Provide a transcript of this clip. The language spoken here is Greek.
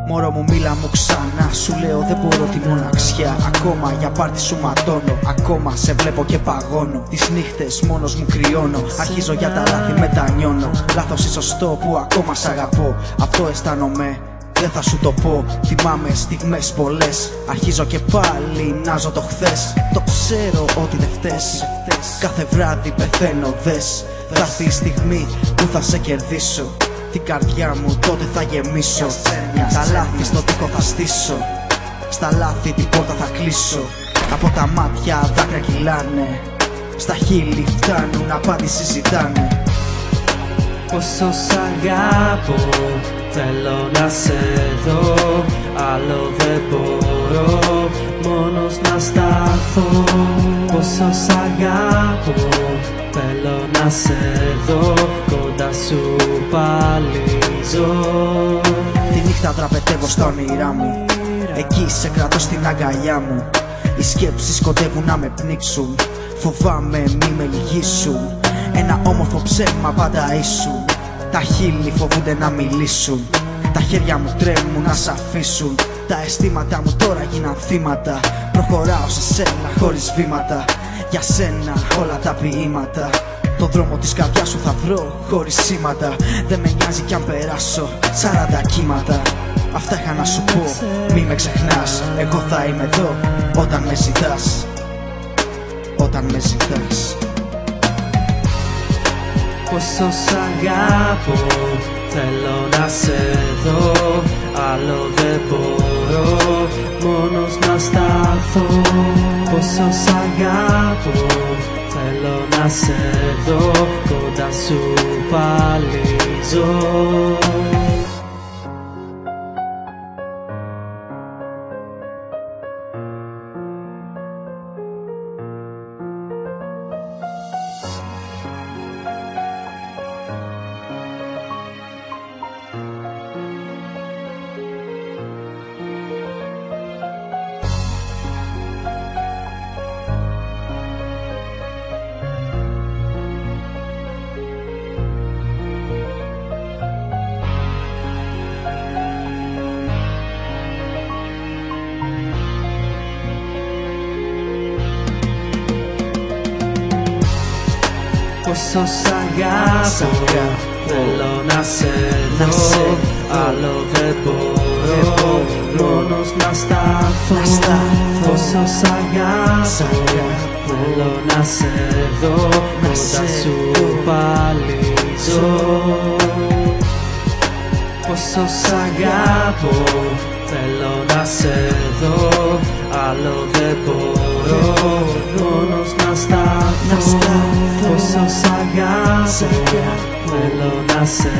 Μωρό μου μίλα μου ξανά, σου λέω δεν μπορώ τη μοναξιά. Ακόμα για πάρτι σου ματώνω, ακόμα σε βλέπω και παγώνω. Τις νύχτες μόνος μου κρυώνω, αρχίζω για τα λάθη μετανιώνω. Λάθος ή σωστό που ακόμα σ' αγαπώ, αυτό αισθάνομαι, δεν θα σου το πω. Θυμάμαι στιγμές πολλές, αρχίζω και πάλι να ζω το χθες. Το ξέρω ότι δεν φταίς, κάθε βράδυ πεθαίνω δες. Θα έρθει η στιγμή που θα σε κερδίσω, την καρδιά μου τότε θα γεμίσω. Τα λάθη στο τοίχο θα στήσω, στα λάθη την πόρτα θα κλείσω. Από τα μάτια δάκρυα κυλάνε, στα χείλη φτάνουν, απάντηση ζητάνε. Πόσο σ' αγάπω, θέλω να σε δω, άλλο δεν μπορώ, μόνος να σταθώ. Πόσο σ' αγάπω, θέλω να σε δω, κοντά σου πάλι ζω. Τη νύχτα δραπετεύω στα όνειρά μου, εκεί σε κρατώ στην αγκαλιά μου. Οι σκέψεις κοντεύουν να με πνίξουν, φοβάμαι μη με λυγίσουν. Ένα όμορφο ψέμα πάντα ήσουν, τα χείλη φοβούνται να μιλήσουν. Τα χέρια μου τρέμουν να σ' αφήσουν, τα αισθήματα μου τώρα γίναν θύματα. Προχωράω σε σένα χωρίς βήματα, για σένα όλα τα ποίηματα. Το δρόμο της καρδιάς σου θα βρω χωρίς σήματα. Δεν με νοιάζει κι αν περάσω 40 κύματα. Αυτά είχα να σου πω, μη με ξεχνάς. Εγώ θα είμαι εδώ όταν με ζητάς, όταν με ζητάς. Πόσο σ' αγάπω, θέλω να σε δω, άλλο δεν μπορώ, μόνος να σταθώ. Πόσο σ' αγάπω, θέλω να σε δω, κοντά σου πάλι ζω. Πόσο σ' αγάπω, θέλω να σε δω, άλλο δεν μπορώ, μόνος να σταθώ. Πόσο σ' αγάπω, θέλω να σε δω, κοντά σου πάλι ζω. Πόσο σ' αγάπω, θέλω να σε δω, άλλο δεν μπορώ, μόνος να σταθώ. Πόσο σ' αγάπω, θέλω να σε